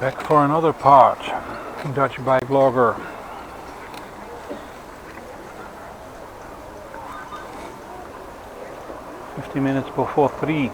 Back for another part. DutchBikeBlogger. Minutes before 3.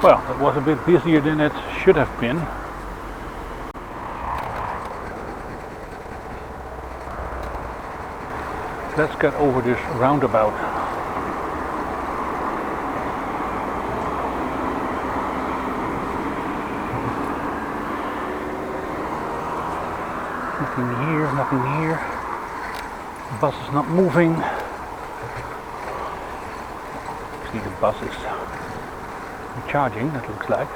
Well, it was a bit busier than it should have been. Let's get over this roundabout. Nothing here, nothing here. The bus is not moving. See, the bus is charging, it looks like.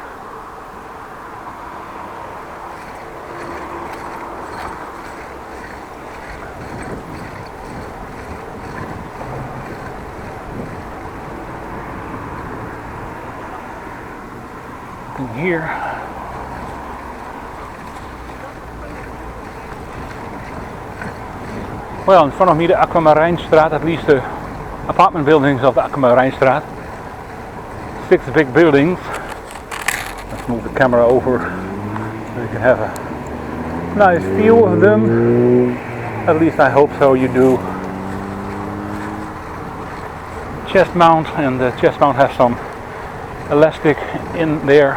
Nothing here. Well, in front of me the Aquamarijnstraat, at least the apartment buildings of the Aquamarijnstraat. 6 big buildings. Let's move the camera over so you can have a nice view of them. At least I hope so, you do. Chest mount, and the chest mount has some elastic in there,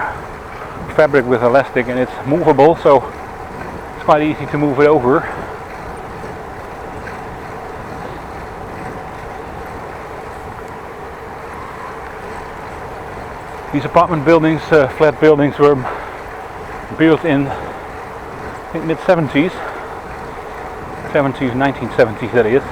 fabric with elastic, and it's movable, so it's quite easy to move it over. These apartment buildings, flat buildings, were built in, I think, mid-70s, 1970s that is.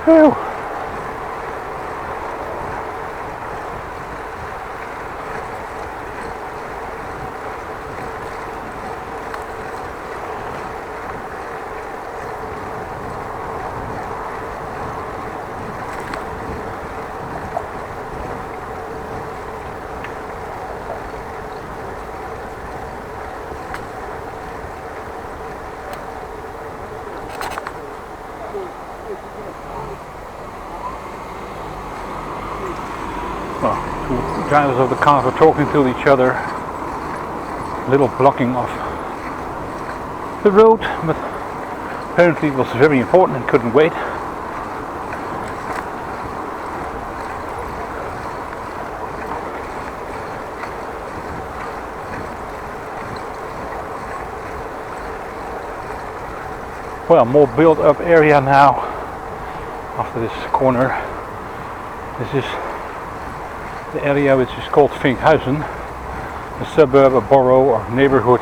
Whew. Well, two drivers of the cars were talking to each other, a little blocking of the road, but apparently it was very important and couldn't wait. Well, more built up area now after this corner. This is the area which is called Vinkhuizen, a suburb, a borough or neighborhood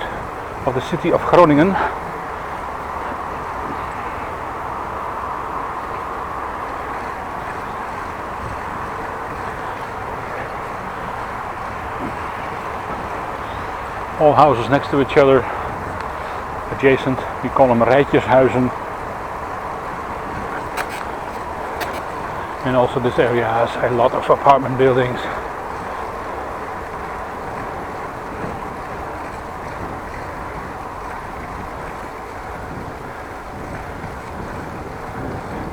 of the city of Groningen. All houses next to each other, adjacent. We call them Reitdiephaven. And also this area has a lot of apartment buildings.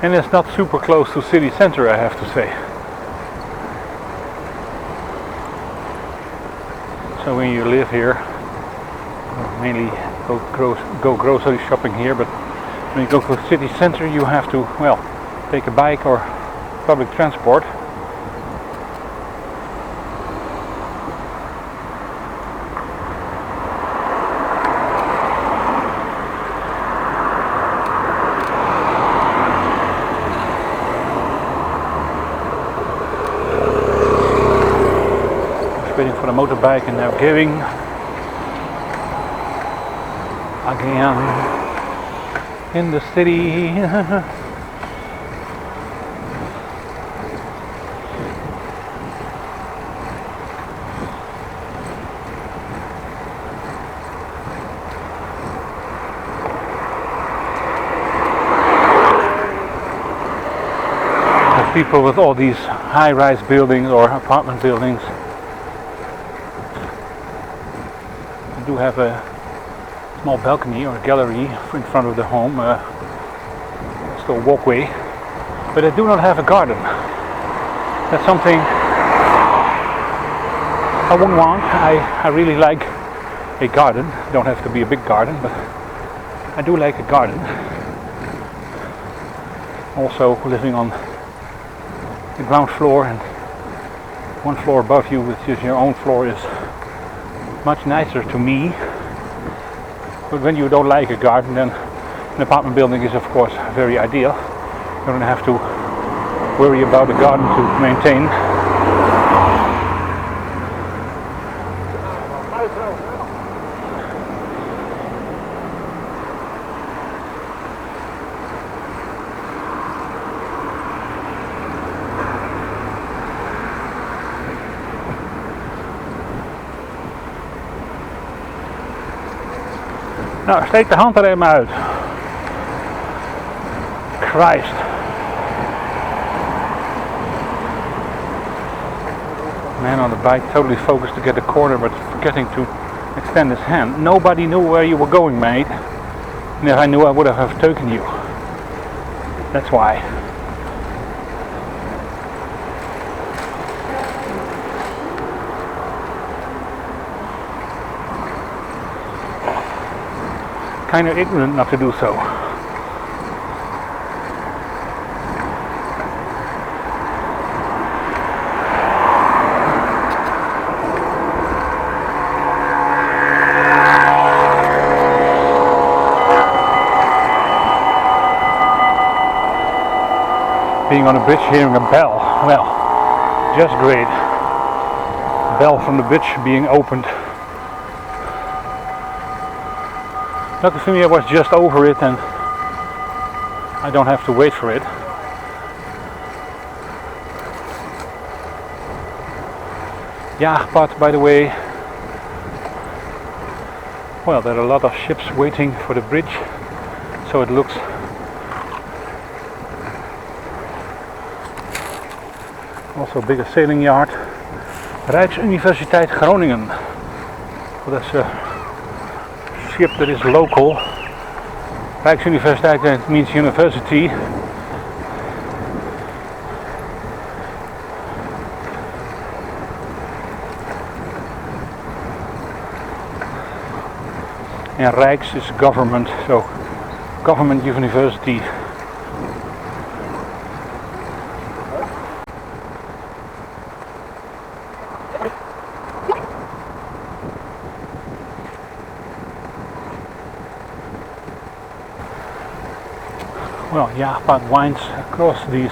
And it's not super close to city center, I have to say. So when you live here, mainly go grocery shopping here, but when you go to the city center you have to, well, take a bike or public transport. waiting for the motorbike, and they're going again in the city. People with all these high-rise buildings or apartment buildings do have a small balcony or gallery in front of the home, still walkway, but they do not have a garden. That's something I wouldn't want. I really like a garden. It don't have to be a big garden, but I do like a garden. Also living on the ground floor and one floor above you, which is your own floor, is much nicer to me. But when you don't like a garden, then an apartment building is of course very ideal. You don't have to worry about a garden to maintain. Nou, steek de handrem uit. Christ. Man on the bike totally focused to get the corner, but forgetting to extend his hand. Nobody knew where you were going, mate. And if I knew, I would have taken you. That's why. Kind of ignorant not to do so. Being on a bridge, hearing a bell, well, just great. Bell from the bridge being opened. Lucky for me, I was just over it and I don't have to wait for it. Yeah, but by the way, well, there are a lot of ships waiting for the bridge, so it looks also a bigger sailing yard. Reitdiephaven-Universiteit Groningen. Well, that's a ship that is local. Rijksuniversiteit, that means university. And Rijks is government, so government university. Well, yeah, but winds across these,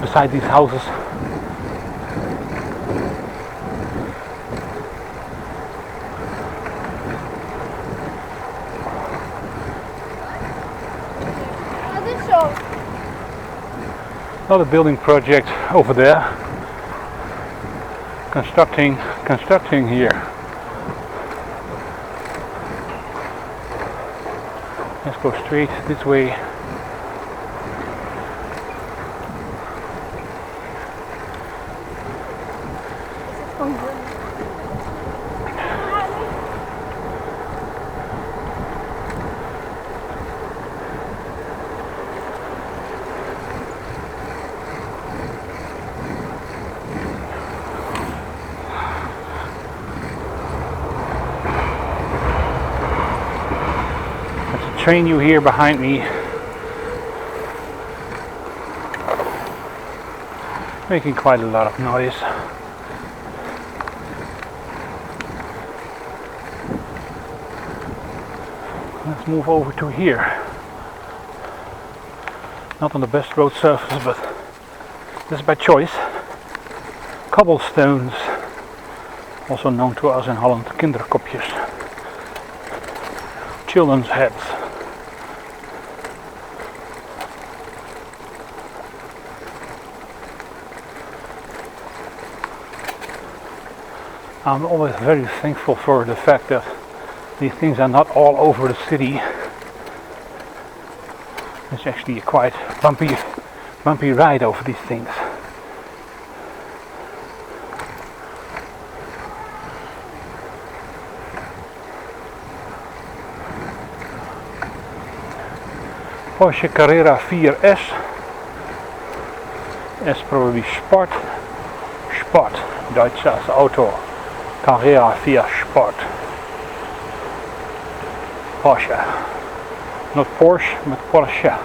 beside these houses. Another building project over there. Constructing here. Let's go straight this way. Train you hear behind me, making quite a lot of noise. Let's move over to here. Not on the best road surface, but this is by choice. Cobblestones. Also known to us in Holland, kinderkopjes. Children's heads. I'm always very thankful for the fact that these things are not all over the city. It's actually a quite bumpy ride over these things. Porsche Carrera 4S. S probably Sport. Sport. Deutsch als Auto. Carrera 4 Sport. Porsche. Not Porsche, but Porsche.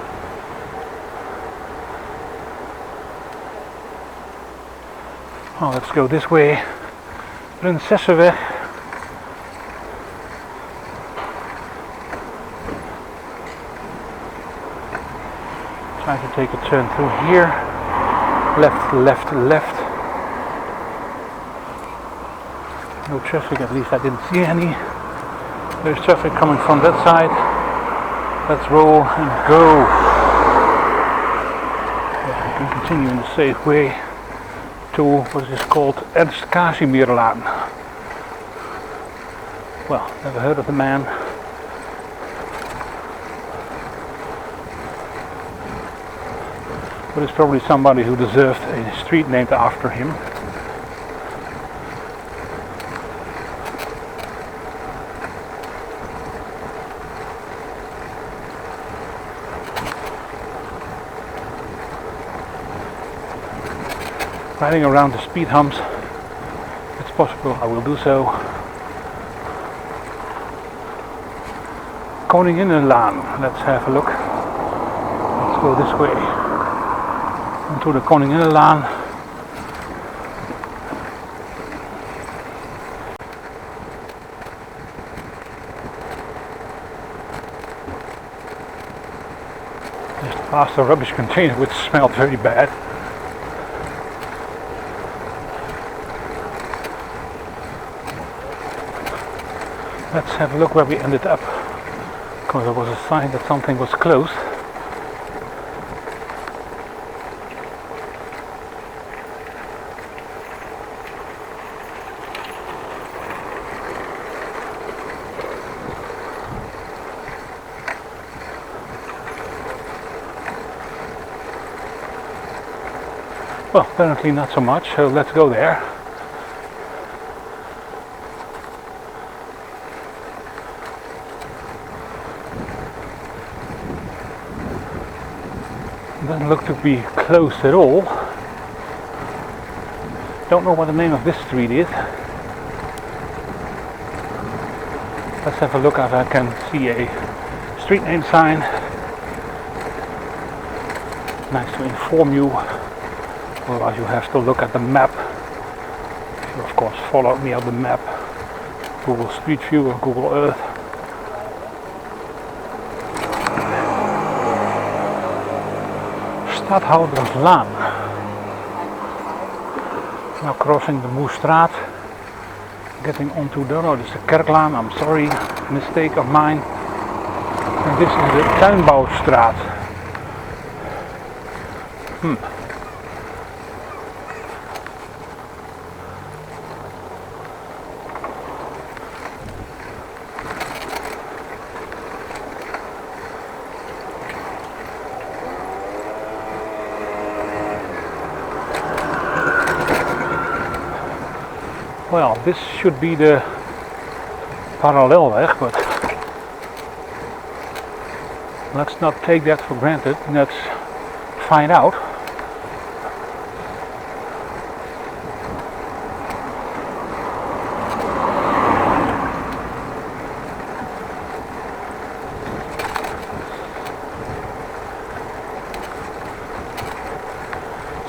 Oh, let's go this way. Prinsessenweg. Try to take a turn through here. Left, left, left. No traffic, at least I didn't see any. There's traffic coming from that side. Let's roll and go. Yeah, I can continue in the safe way to what is called Ernst Casimirlaan. Well, never heard of the man. But it's probably somebody who deserved a street named after him. Riding around the speed humps, it's possible I will do so. Koninginnenlaan, let's have a look. Let's go this way. Into the Koninginnenlaan. Just past the rubbish container, which smelled very bad. Let's have a look where we ended up, because there was a sign that something was closed. Well, apparently not so much, so let's go there. Doesn't look to be closed at all. Don't know what the name of this street is. Let's have a look if I can see a street name sign. Nice to inform you. Otherwise you have to look at the map. You of course follow me on the map. Google Street View or Google Earth. Stadhouderslaan. Now crossing the Moerstraat, getting onto the road. It's the Kerklaan, I'm sorry, mistake of mine. And this is the Tuinbouwstraat. Well, this should be the parallelweg, but let's not take that for granted. Let's find out.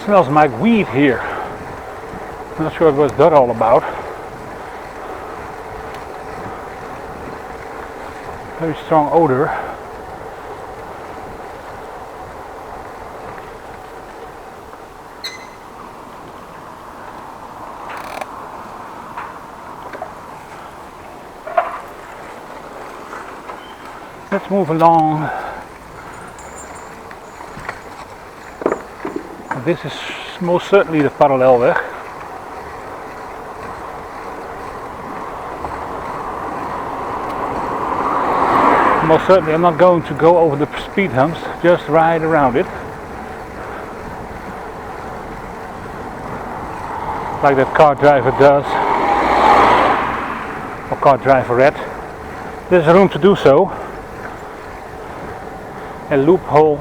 Smells like weed here. I'm not sure what's that all about. Very strong odor. Let's move along. This is most certainly the Parallelweg. Most certainly I'm not going to go over the speed humps, just ride around it. Like that car driver does, or car driverette. There's room to do so. A loophole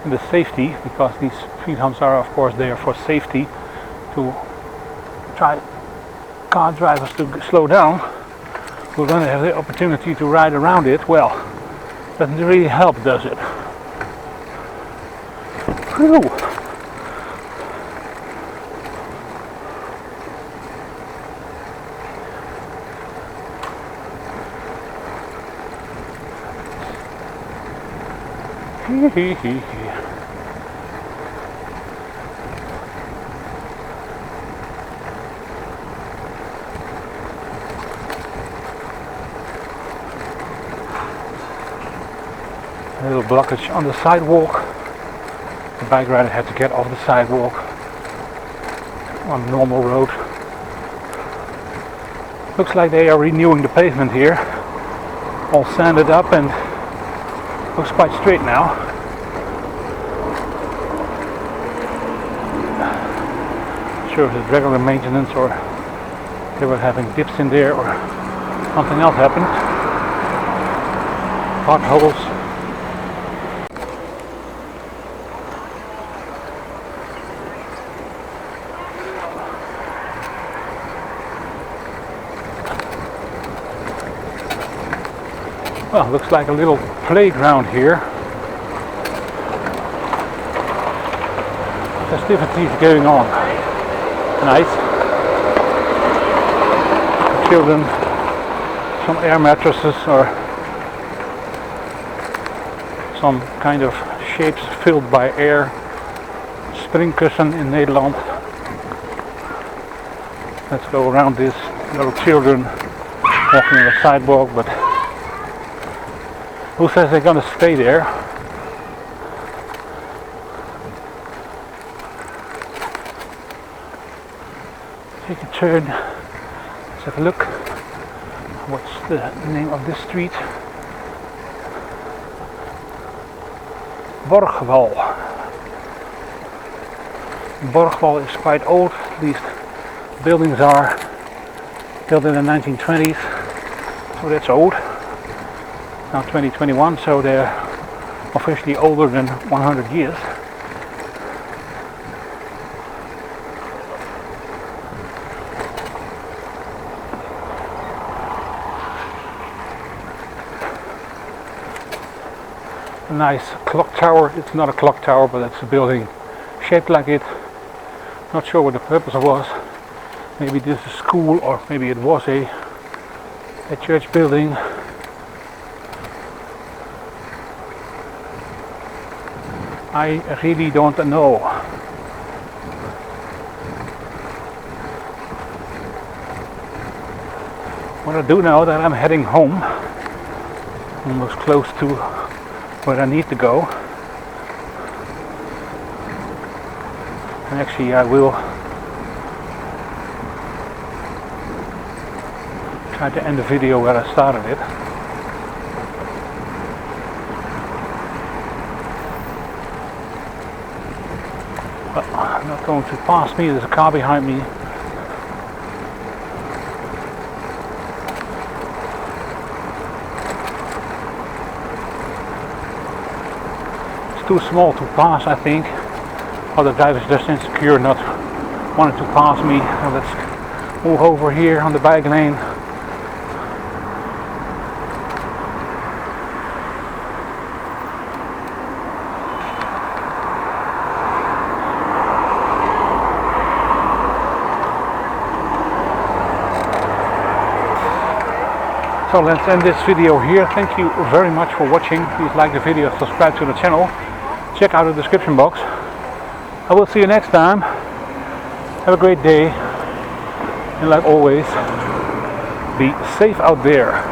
in the safety, because these speed humps are of course there for safety, to try car drivers to slow down. We're going to have the opportunity to ride around it. Well, doesn't really help, does it? Whew. A little blockage on the sidewalk. The bike rider had to get off the sidewalk on a normal road. Looks like they are renewing the pavement here. All sanded up and looks quite straight now. Not sure if it's regular maintenance or they were having dips in there or something else happened. Potholes. Well, looks like a little playground here. Festivities going on tonight. Children, some air mattresses or some kind of shapes filled by air. Springkussen in Nederland. Let's go around this. Little children walking on the sidewalk, but who says they're going to stay there? Take a turn. Let's have a look. What's the name of this street? Borgwal. Borgwal is quite old. At least buildings are built in the 1920s. So that's old. Now 2021, so they're officially older than 100 years. A nice clock tower. It's not a clock tower, but it's a building shaped like it. Not sure what the purpose was. Maybe this is a school, or maybe it was a church building. I really don't know. What I do know that I'm heading home, almost close to where I need to go. And actually I will try to end the video where I started it. Not going to pass me, there's a car behind me. It's too small to pass, I think. Other drivers just insecure, not wanting to pass me. So let's move over here on the bike lane. So let's end this video here. Thank you very much for watching. Please like the video, subscribe to the channel. Check out the description box. I will see you next time. Have a great day. And like always, be safe out there.